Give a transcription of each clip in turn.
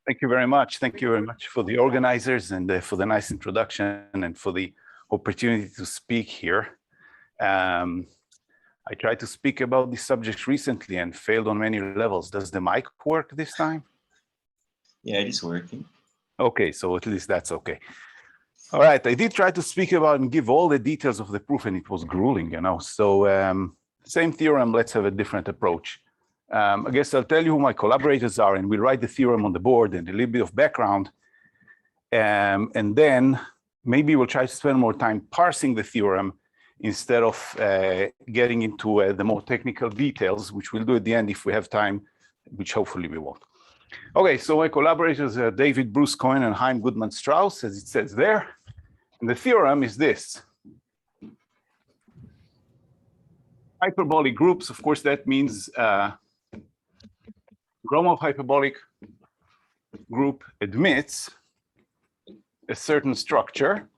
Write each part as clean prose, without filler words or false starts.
Thank you very much. Thank you very much for the organizers and for the nice introduction and for the opportunity to speak here. I tried to speak about this subject recently and failed on many levels. Does the mic work this time? Yeah, it is working. Okay, so at least that's okay. All right, I did try to speak about and give all the details of the proof, and it was grueling, you know. So same theorem, let's have a different approach. I guess I'll tell you who my collaborators are, and we'll write the theorem on the board and a little bit of background. And then maybe we'll try to spend more time parsing the theorem instead of getting into the more technical details, which we'll do at the end if we have time, which hopefully we won't. Okay, so my collaborators are David Bruce Cohen and Chaim Goodman Strauss, as it says there. And the theorem is this. Hyperbolic groups, of course, that means Gromov hyperbolic group admits a certain structure.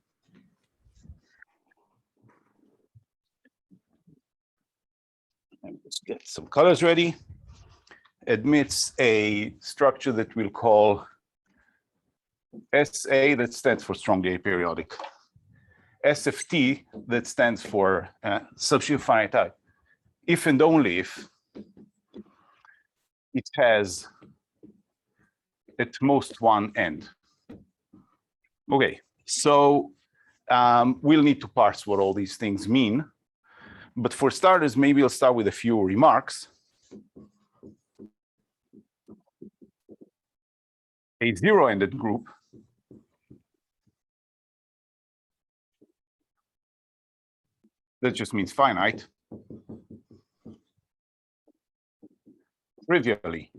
Let's get some colors ready. Admits a structure that we'll call SA, that stands for strongly aperiodic. SFT, that stands for substitute finite type. If and only if it has at most one end. Okay, so we'll need to parse what all these things mean. But for starters, maybe I'll start with a few remarks. A zero-ended group that just means finite, trivially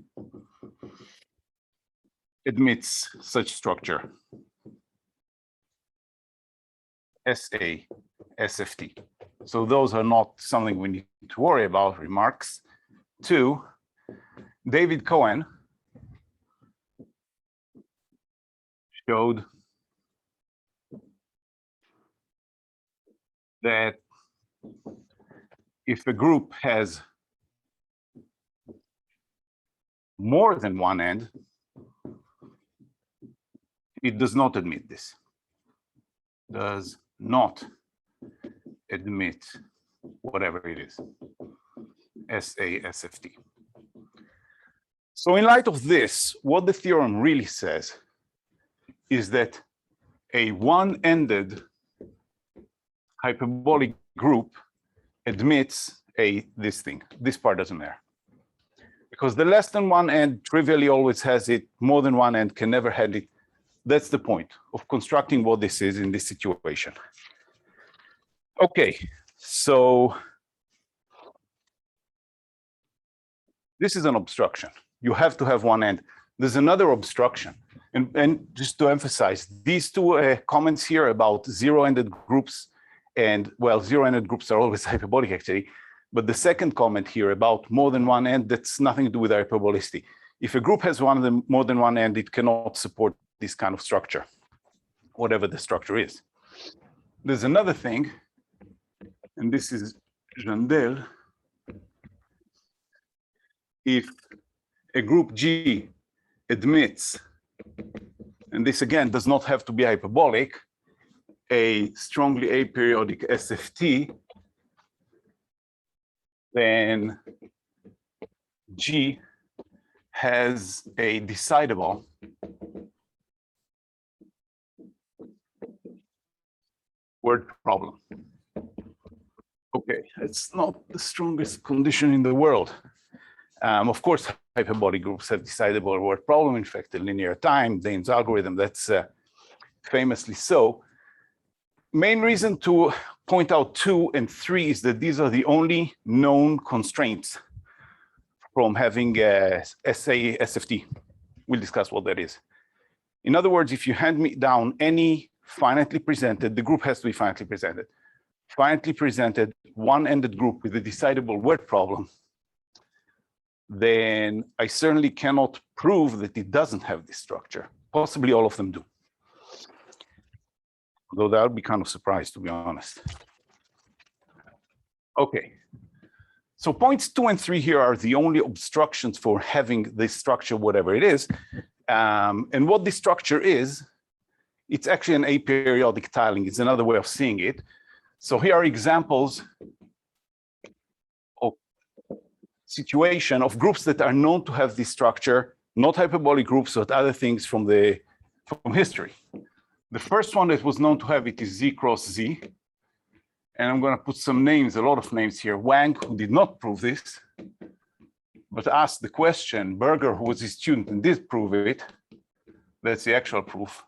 admits such structure, SA, SFT. So those are not something we need to worry about. Remarks. 2, David Cohen showed that if a group has more than one end, it does not admit this. Does not admit whatever it is, SA, SFT. So in light of this, what the theorem really says is that a one-ended hyperbolic group admits this thing. This part doesn't matter. Because the less than one end trivially always has it, more than one end can never have it. That's the point of constructing what this is in this situation. Okay, so this is an obstruction. You have to have one end. There's another obstruction. And just to emphasize, these two comments here about zero-ended groups, and well, zero-ended groups are always hyperbolic actually, but the second comment here about more than one end, that's nothing to do with hyperbolicity. If a group has more than one end, it cannot support this kind of structure, whatever the structure is. There's another thing, and this is Jandel. If a group G admits, and this again does not have to be hyperbolic, a strongly aperiodic SFT, then G has a decidable word problem. Okay, it's not the strongest condition in the world. Of course, hyperbolic groups have decidable word problem. In fact, in linear time, Dane's algorithm, that's famously so. Main reason to point out 2 and 3 is that these are the only known constraints from having SA, SFT. We'll discuss what that is. In other words, if you hand me down any finitely presented, the group has to be finitely presented. Finitely presented one-ended group with a decidable word problem, then I certainly cannot prove that it doesn't have this structure. Possibly all of them do. Though that would be kind of surprised, to be honest. Okay. So points 2 and 3 here are the only obstructions for having this structure, whatever it is. And what this structure is, it's actually an aperiodic tiling. It's another way of seeing it. So here are examples of situation of groups that are known to have this structure, not hyperbolic groups, but other things from history. The first one that was known to have it is Z cross Z. And I'm going to put some names, a lot of names here. Wang, who did not prove this, but asked the question. Berger, who was his student and did prove it. That's the actual proof.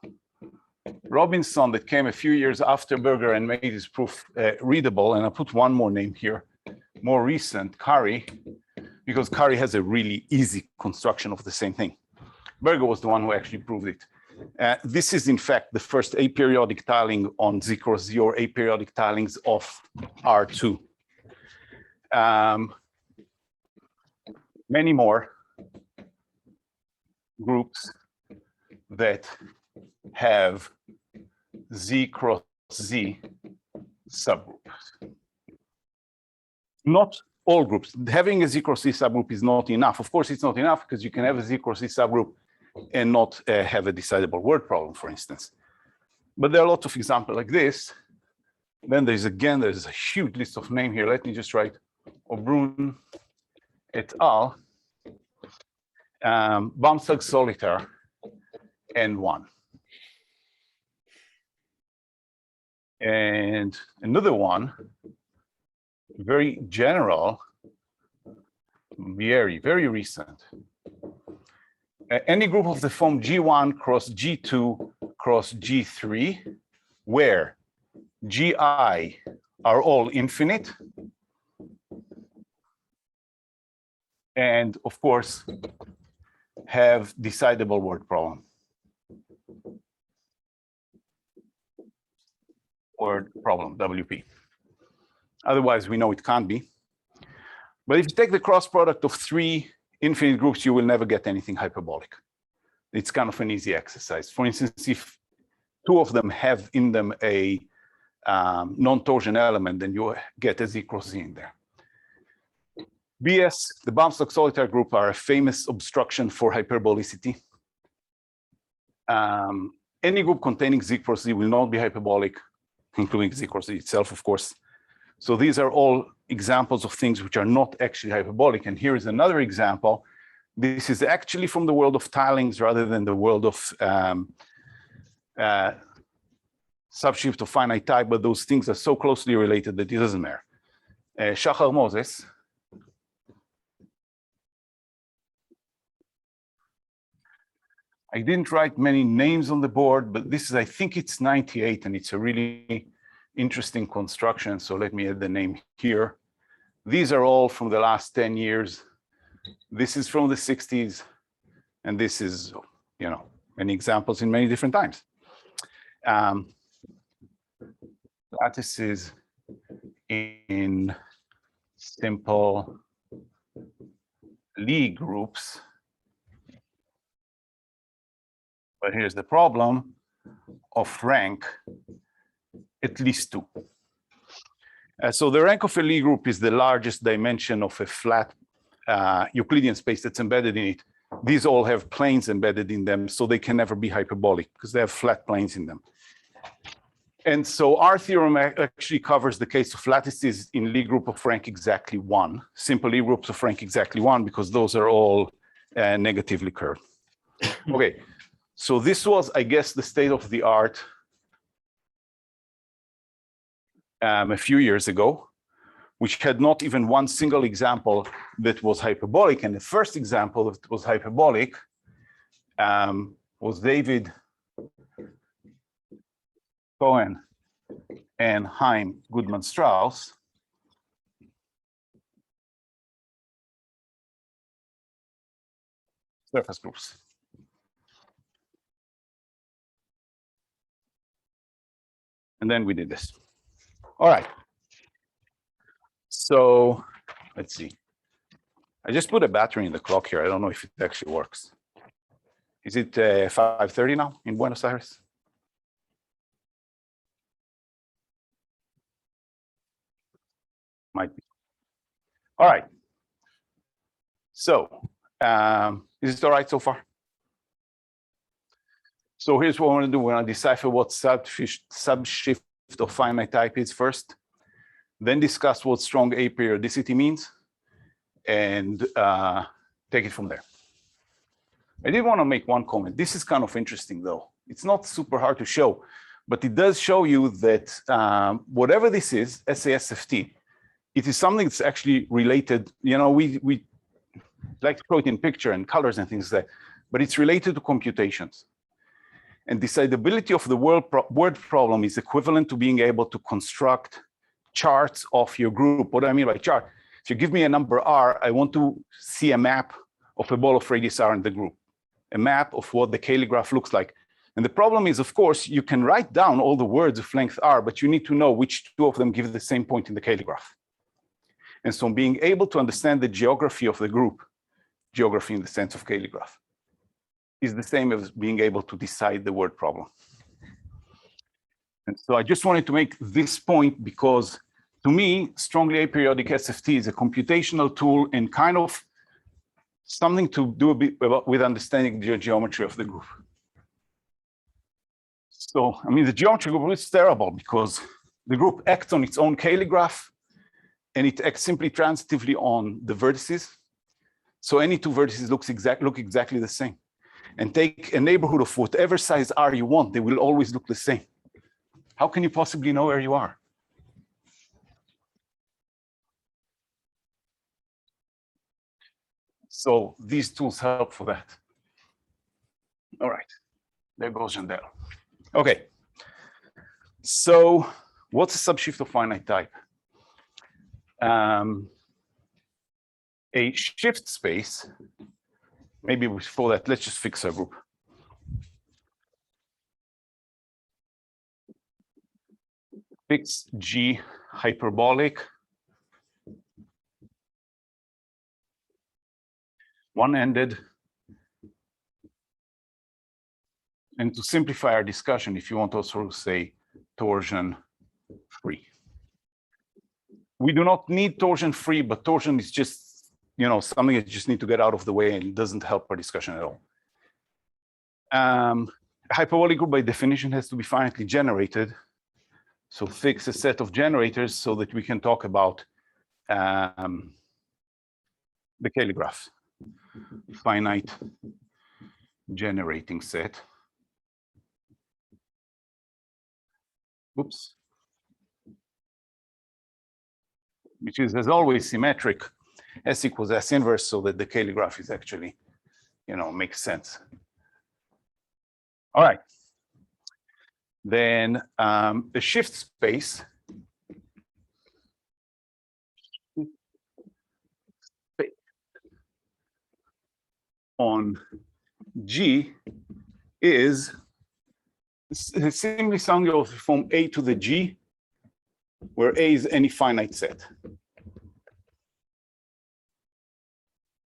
Robinson, that came a few years after Berger and made his proof readable. And I put one more name here, more recent, Curry, because Curry has a really easy construction of the same thing. Berger was the one who actually proved it. This is, in fact, the first aperiodic tiling on Z cross Z or aperiodic tilings of R2. Many more groups that have Z cross Z subgroups. Not all groups. Having a Z cross Z subgroup is not enough. Of course, it's not enough because you can have a Z cross Z subgroup and not have a decidable word problem, for instance. But there are lots of examples like this. Then there's a huge list of names here. Let me just write O'Brien et al. Bamsag solitaire and one. And another one, very general, very, very recent. Any group of the form G1 cross G2 cross G3, where GI are all infinite, and of course, have decidable word problem. Word problem, WP. Otherwise, we know it can't be. But if you take the cross product of three infinite groups, you will never get anything hyperbolic. It's kind of an easy exercise. For instance, if two of them have in them a non-torsion element, then you get a Z cross Z in there. BS, the Bamstock solitaire group, are a famous obstruction for hyperbolicity. Any group containing Z cross Z will not be hyperbolic, including Z cross Z itself, of course. So these are all examples of things which are not actually hyperbolic. And here is another example. This is actually from the world of tilings rather than the world of subshift of finite type, but those things are so closely related that it doesn't matter. Shachar Moses. I didn't write many names on the board, but this is, I think it's 98, and it's a really interesting construction. So let me add the name here. These are all from the last 10 years. This is from the 60s. And this is, you know, many examples in many different times. Lattices in simple Lie groups. But here's the problem of rank at least two. So the rank of a Lie group is the largest dimension of a flat Euclidean space that's embedded in it. These all have planes embedded in them, so they can never be hyperbolic because they have flat planes in them. And so our theorem actually covers the case of lattices in Lie group of rank exactly one, simple Lie groups of rank exactly one, because those are all negatively curved. Okay, so this was, I guess, the state of the art a few years ago, which had not even one single example that was hyperbolic. And the first example that was hyperbolic was David Cohen and Chaim Goodman-Strauss. Surface groups. And then we did this. All right. So let's see. I just put a battery in the clock here. I don't know if it actually works. Is it 5:30 now in Buenos Aires? Might be. All right. So is it all right so far? So here's what we're going to do. We're going to decipher what subshift of finite type is first, then discuss what strong aperiodicity means, and take it from there. I did want to make one comment. This is kind of interesting, though. It's not super hard to show, but it does show you that whatever this is, SASFT, it is something that's actually related. You know, we like to show it in picture and colors and things like that, but it's related to computations. And decidability of the word problem is equivalent to being able to construct charts of your group. What do I mean by chart? If you give me a number R, I want to see a map of a ball of radius R in the group, a map of what the Cayley graph looks like. And the problem is, of course, you can write down all the words of length R, but you need to know which two of them give the same point in the Cayley graph. And so being able to understand the geography of the group, geography in the sense of Cayley graph, is the same as being able to decide the word problem. And so I just wanted to make this point because to me, strongly aperiodic SFT is a computational tool and kind of something to do a bit with understanding the geometry of the group. So, I mean, the geometry group is terrible because the group acts on its own Cayley graph and it acts simply transitively on the vertices. So any two vertices look exactly the same. And take a neighborhood of whatever size R you want, they will always look the same. How can you possibly know where you are? So these tools help for that. All right, there goes Jandel. Okay, so what's a subshift of finite type? A shift space, maybe before that, let's just fix our group. Fix G hyperbolic, one-ended. And to simplify our discussion, if you want also to say torsion free. We do not need torsion free, but torsion is just, you know, something that you just need to get out of the way and it doesn't help our discussion at all. Hyperbolic group by definition has to be finitely generated. So fix a set of generators so that we can talk about the Cayley graph. Finite generating set. Oops. Which is, as always, symmetric. S equals S inverse, so that the Cayley graph is actually, you know, makes sense. All right. Then the shift space on G is simply something of the form A to the G, where A is any finite set.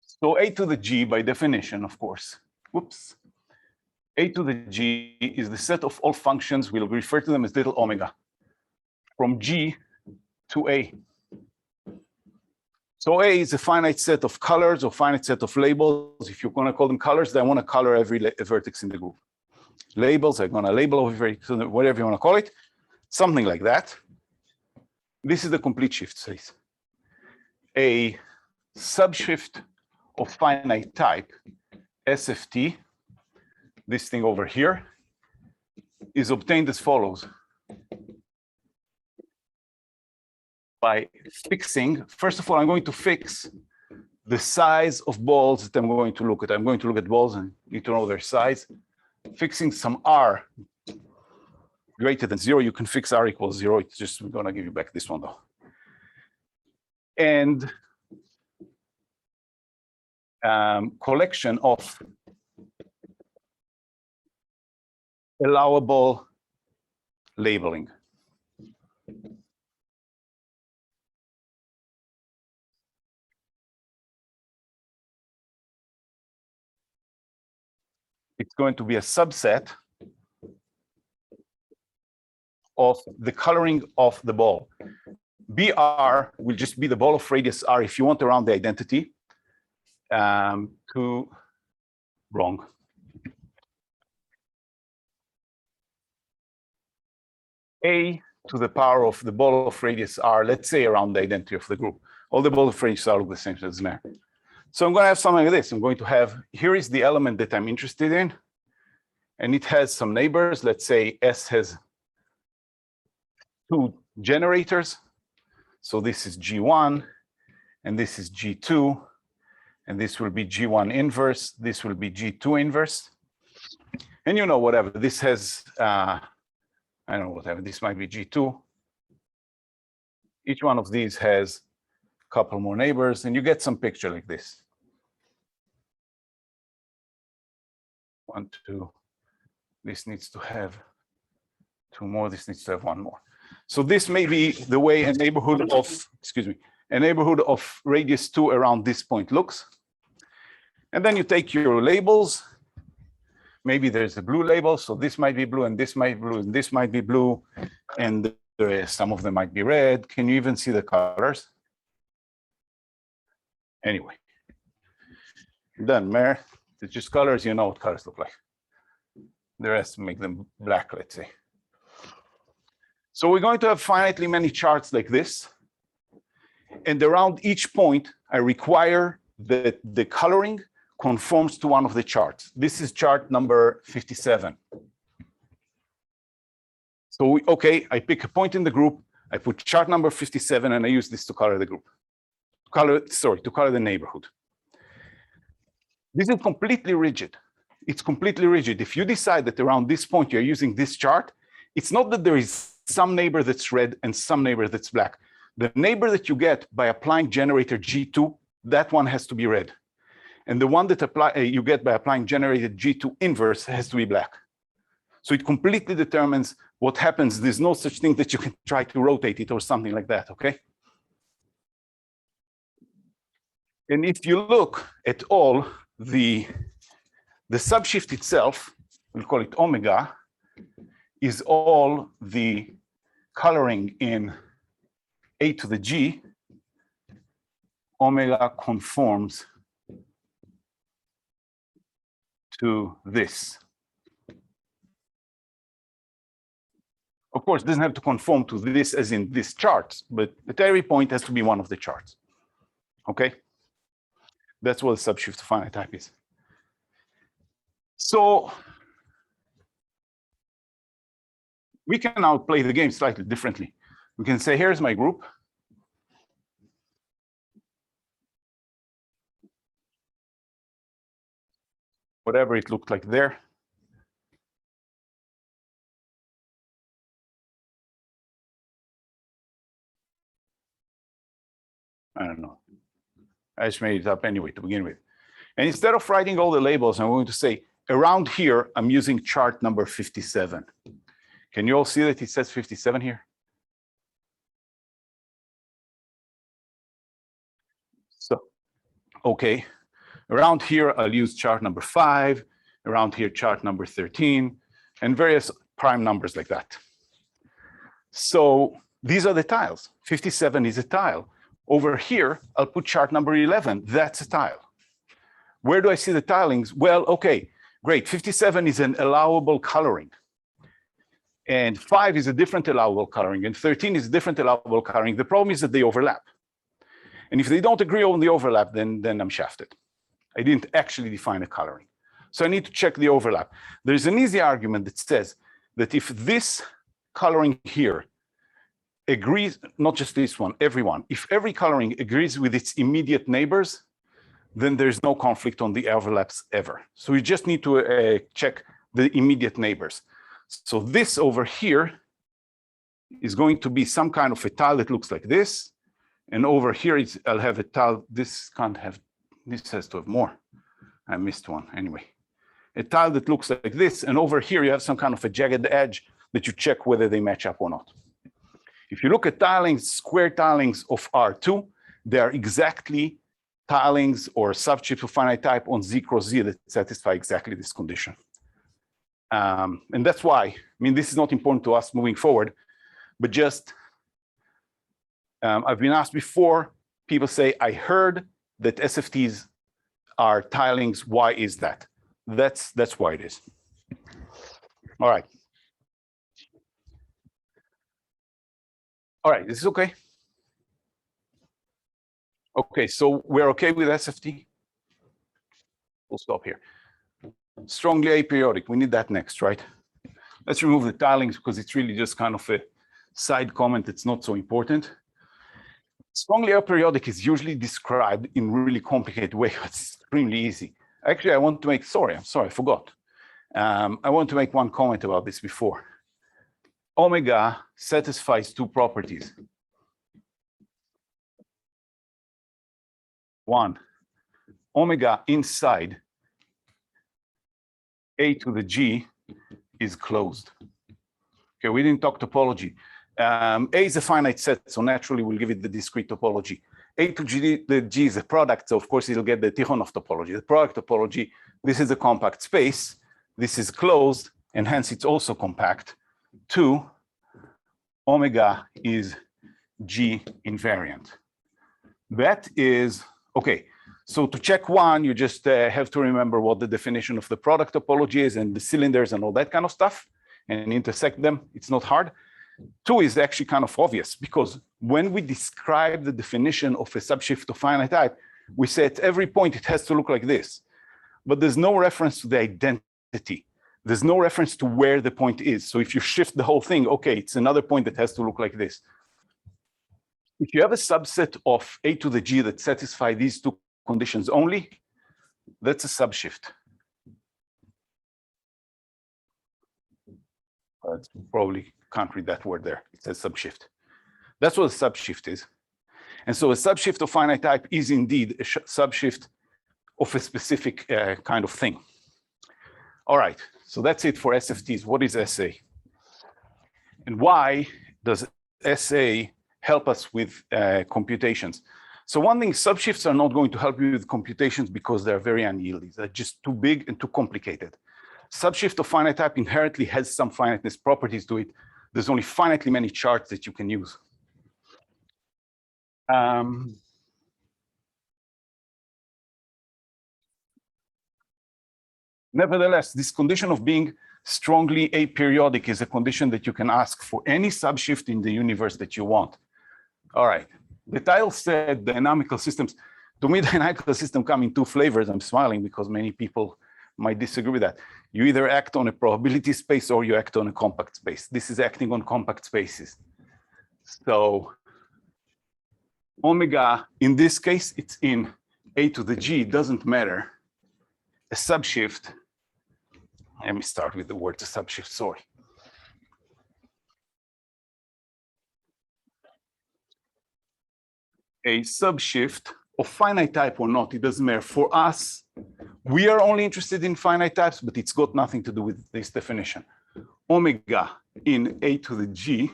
So A to the G, by definition, of course, whoops, A to the G is the set of all functions, we'll refer to them as little omega, from G to A. So A is a finite set of colors or finite set of labels. If you're going to call them colors, then I want to color every vertex in the group. Labels, I'm going to label every vertex, whatever you want to call it, something like that. This is the complete shift space. A subshift of finite type, SFT, this thing over here, is obtained as follows. By fixing, first of all, I'm going to fix the size of balls that I'm going to look at. I'm going to look at balls and need to know their size. Fixing some R greater than 0, you can fix R equals 0. It's just, I'm going to give you back this one though. And collection of allowable labeling. It's going to be a subset of the coloring of the ball. BR will just be the ball of radius R if you want around the identity. Wrong. A to the power of the ball of radius R, let's say around the identity of the group. All the ball of radius are look the same as there. So I'm going to have something like this. I'm going to have, here is the element that I'm interested in, and it has some neighbors. Let's say S has 2 generators. So this is G1, and this is G2, and this will be G1 inverse. This will be G2 inverse. And you know, whatever, this has, I don't know, whatever, this might be G2. Each one of these has a couple more neighbors, and you get some picture like this. 1, 2, this needs to have 2 more, this needs to have 1 more. So this may be the way a neighborhood of, excuse me, a neighborhood of radius 2 around this point looks. And then you take your labels. Maybe there's a blue label, so this might be blue, and this might be blue, and this might be blue, and some of them might be red. Can you even see the colors? Anyway, done, Mayor. It's just colors, you know what colors look like. The rest make them black, let's say. So we're going to have finitely many charts like this. And around each point, I require that the coloring conforms to one of the charts. This is chart number 57. So, okay, I pick a point in the group, I put chart number 57, and I use this to color the group. To color the neighborhood. This is completely rigid. It's completely rigid. If you decide that around this point you're using this chart, it's not that there is some neighbor that's red and some neighbor that's black. The neighbor that you get by applying generator G2, that one has to be red. And the one that you get by applying generator G2 inverse has to be black. So it completely determines what happens. There's no such thing that you can try to rotate it or something like that, okay? And if you look at all the subshift itself, we'll call it omega, is all the coloring in A to the G. Omega conforms to this. Of course, it doesn't have to conform to this as in this chart, but at every point has to be one of the charts. Okay? That's what the subshift to finite type is. So we can now play the game slightly differently. We can say, here's my group. Whatever it looked like there. I don't know. I just made it up anyway to begin with. And instead of writing all the labels, I'm going to say, around here, I'm using chart number 57. Can you all see that it says 57 here? So, okay. Around here, I'll use chart number 5. Around here, chart number 13, and various prime numbers like that. So these are the tiles. 57 is a tile. Over here, I'll put chart number 11. That's a tile. Where do I see the tilings? Well, okay, great. 57 is an allowable coloring. And 5 is a different allowable coloring. And 13 is a different allowable coloring. The problem is that they overlap. And if they don't agree on the overlap, then I'm shafted. I didn't actually define a coloring. So I need to check the overlap. There's an easy argument that says that if this coloring here agrees, not just this one, everyone, if every coloring agrees with its immediate neighbors, then there's no conflict on the overlaps ever. So we just need to check the immediate neighbors. So this over here is going to be some kind of a tile that looks like this. And over here, I'll have a tile, this can't have, this has to have more. I missed one anyway. A tile that looks like this, and over here you have some kind of a jagged edge that you check whether they match up or not. If you look at tilings, square tilings of R2, they are exactly tilings or subshift of finite type on Z cross Z that satisfy exactly this condition. And that's why, I mean, this is not important to us moving forward, but just, I've been asked before, people say, I heard that SFTs are tilings, why is that? That's why it is. All right. All right, this is okay. Okay, so we're okay with SFT. We'll stop here. Strongly aperiodic, we need that next, right? Let's remove the tilings because it's really just kind of a side comment. It's not so important. Strongly aperiodic is usually described in really complicated way. It's extremely easy. Actually, I want to make, I'm sorry, I forgot. I want to make one comment about this before. Omega satisfies two properties. One, omega inside A to the G is closed. Okay, we didn't talk topology. A is a finite set, so naturally we'll give it the discrete topology. A to G, the G is a product, so of course it'll get the Tikhonov topology. The product topology, this is a compact space, this is closed, and hence it's also compact. Two, omega is G invariant. That is, okay, so to check one, you just have to remember what the definition of the product topology is and the cylinders and all that kind of stuff, and intersect them. It's not hard. Two is actually kind of obvious because when we describe the definition of a subshift of finite type, we say at every point it has to look like this, but there's no reference to the identity. There's no reference to where the point is. So if you shift the whole thing, okay, it's another point that has to look like this. If you have a subset of A to the G that satisfy these two conditions only, that's a subshift. Probably can't read that word there. It says subshift. That's what a subshift is. And so a subshift of finite type is indeed a subshift of a specific kind of thing. All right, so that's it for SFTs. What is SA? And why does SA help us with computations? So one thing, subshifts are not going to help you with computations because they're very unyielding. They're just too big and too complicated. Subshift of finite type inherently has some finiteness properties to it. There's only finitely many charts that you can use. Nevertheless, this condition of being strongly aperiodic is a condition that you can ask for any subshift in the universe that you want. All right, the title said dynamical systems. To me, dynamical systems come in two flavors. I'm smiling because many people might disagree with that. You either act on a probability space or you act on a compact space. This is acting on compact spaces. So omega, in this case, it's in A to the G, it doesn't matter. A subshift, let me start with the word a subshift, sorry. A subshift of finite type or not, it doesn't matter. For us, we are only interested in finite types, but it's got nothing to do with this definition. Omega in A to the G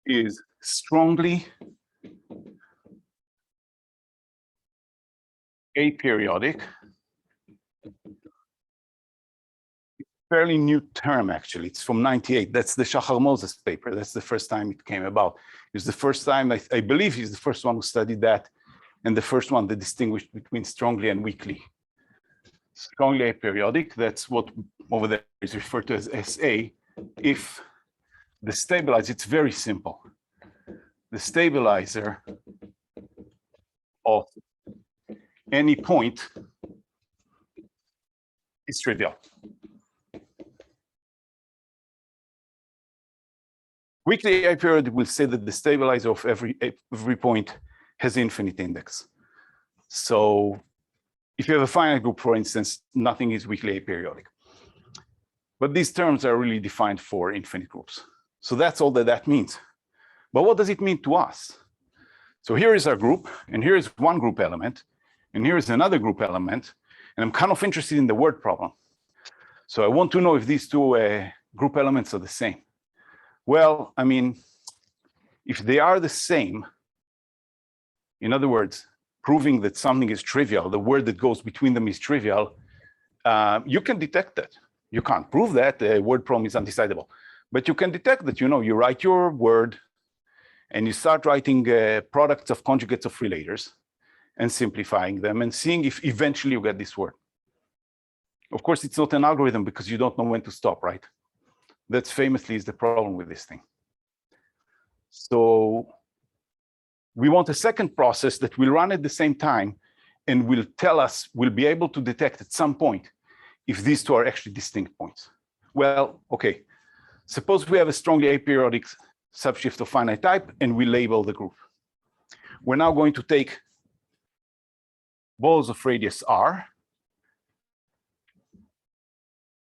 is strongly aperiodic. Fairly new term, actually. It's from '98. That's the Shachar Moses paper. That's the first time it came about. It was the first time, I believe he's the first one who studied that, and the first one that distinguished between strongly and weakly. Strongly aperiodic, that's what over there is referred to as SA. If the stabilizer, it's very simple. The stabilizer of any point is trivial. Weakly aperiodic will say that the stabilizer of every point has infinite index. So if you have a finite group, for instance, nothing is weakly aperiodic. But these terms are really defined for infinite groups. So that's all that that means. But what does it mean to us? So here is our group, and here is one group element, and here is another group element, and I'm kind of interested in the word problem. So I want to know if these two group elements are the same. Well, I mean, if they are the same, in other words, proving that something is trivial, the word that goes between them is trivial, you can detect that. You can't prove that, the word problem is undecidable. But you can detect that, you write your word and you start writing products of conjugates of relators and simplifying them and seeing if eventually you get this word. Of course, it's not an algorithm because you don't know when to stop, right? That's famously is the problem with this thing. So we want a second process that will run at the same time and will tell us, we'll be able to detect at some point if these two are actually distinct points. Well, okay, suppose we have a strongly aperiodic subshift of finite type and we label the group. We're now going to take balls of radius r.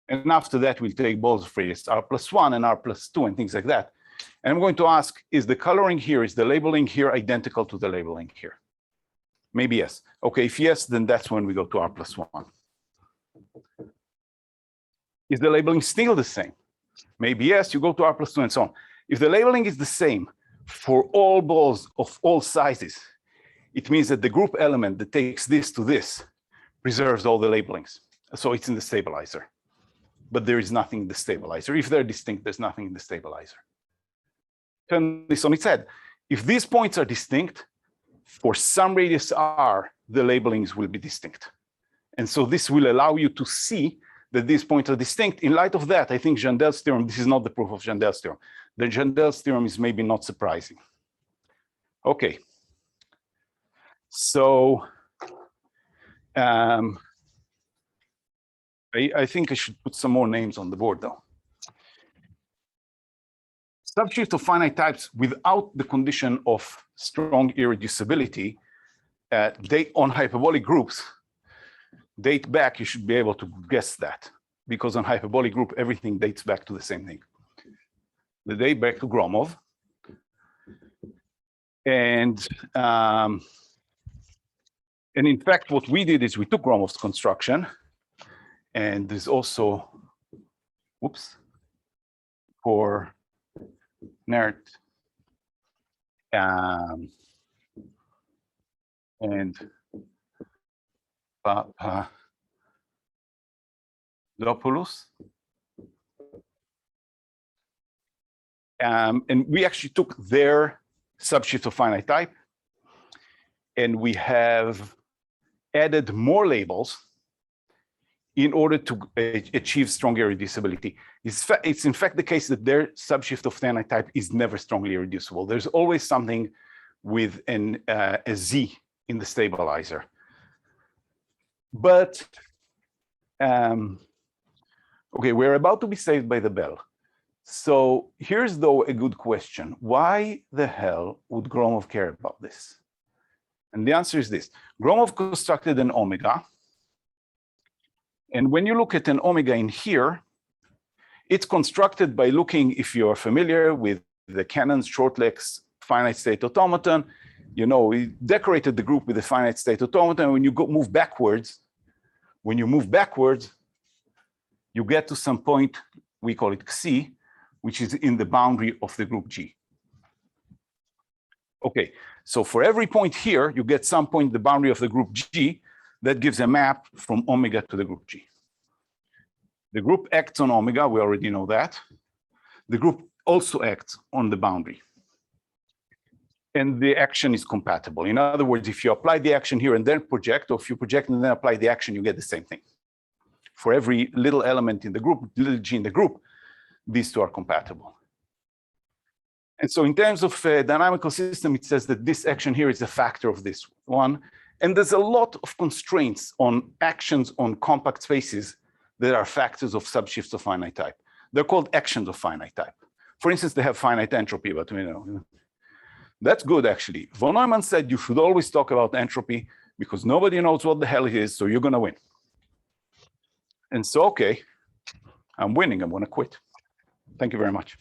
And after that, we'll take balls of radius r+1 and r+2 and things like that. And I'm going to ask, is the coloring here, is the labeling here identical to the labeling here? Maybe yes. Okay, if yes, then that's when we go to r+1. Is the labeling still the same? Maybe yes, you go to r+2 and so on. If the labeling is the same for all balls of all sizes, it means that the group element that takes this to this preserves all the labelings. So it's in the stabilizer. But there is nothing in the stabilizer. If they're distinct, there's nothing in the stabilizer. Turn this on its head. If these points are distinct, for some radius r, the labelings will be distinct. And so this will allow you to see that these points are distinct. In light of that, I think Jandel's theorem, this is not the proof of Jandel's theorem. The Jandel's theorem is maybe not surprising. Okay. So I think I should put some more names on the board though. Subshift of finite types without the condition of strong irreducibility date on hyperbolic groups date back, you should be able to guess that, because on hyperbolic group, everything dates back to the same thing. They date back to Gromov. And in fact, what we did is we took Gromov's construction, and there's also, whoops, for Nert and Papadopoulos. And we actually took their subshift of finite type, and we have added more labels in order to achieve strong irreducibility. It's in fact the case that their subshift of finite type is never strongly irreducible. There's always something with a Z in the stabilizer. But, okay, we're about to be saved by the bell. So here's though a good question. Why the hell would Gromov care about this? And the answer is this. Gromov constructed an omega. And when you look at an omega in here, it's constructed by looking, if you're familiar with the Cannon's short-lex finite state automaton, you know, we decorated the group with a finite state automaton. When you move backwards, you get to some point, we call it Xi, which is in the boundary of the group G. Okay, so for every point here, you get some point in the boundary of the group G that gives a map from omega to the group G. The group acts on omega, we already know that. The group also acts on the boundary. And the action is compatible. In other words, if you apply the action here and then project, or if you project and then apply the action, you get the same thing. For every little element in the group, little g in the group, these two are compatible. And so in terms of a dynamical system, it says that this action here is a factor of this one. And there's a lot of constraints on actions on compact spaces that are factors of subshifts of finite type. They're called actions of finite type. For instance, they have finite entropy, but you know, that's good actually. Von Neumann said you should always talk about entropy because nobody knows what the hell it is, so you're gonna win. And so, okay, I'm winning, I'm gonna quit. Thank you very much.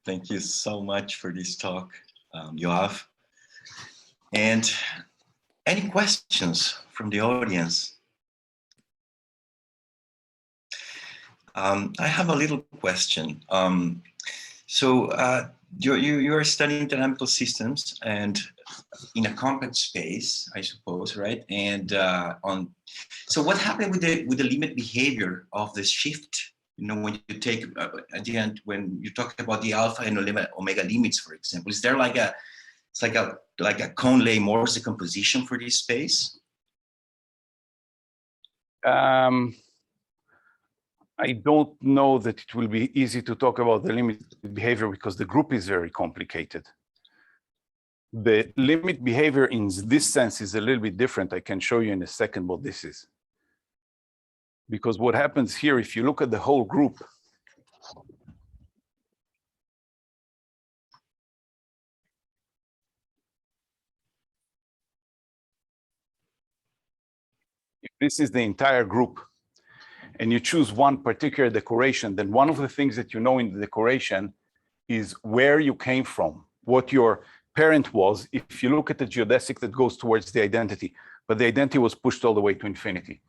Thank you so much for this talk, Yoav. And any questions from the audience? I have a little question. You are studying dynamical systems and in a compact space, I suppose, right? And so what happened with the limit behavior of the shift? You know, when you take at the end, when you talk about the alpha and omega limits, for example, is there like a Conley-Morse decomposition for this space? I don't know that it will be easy to talk about the limit behavior because the group is very complicated. The limit behavior in this sense is a little bit different. I can show you in a second what this is. Because what happens here, if you look at the whole group, if this is the entire group, and you choose one particular decoration, then one of the things that you know in the decoration is where you came from, what your parent was, if you look at the geodesic that goes towards the identity, but the identity was pushed all the way to infinity.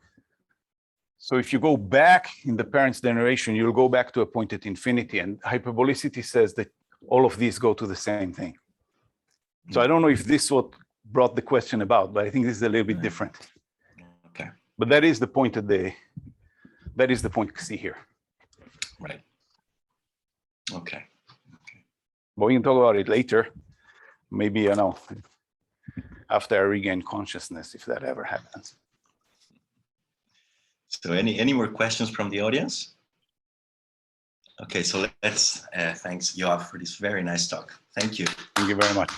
So if you go back in the parent's generation, you'll go back to a point at infinity, and hyperbolicity says that all of these go to the same thing. So I don't know if this is what brought the question about, but I think this is a little bit different. Okay. But that is the point that is the point you see here. Right. Okay. But we can talk about it later. Maybe, you know, after I regain consciousness, if that ever happens. So any more questions from the audience? Okay, so let's thanks Yoav for this very nice talk. Thank you. Thank you very much.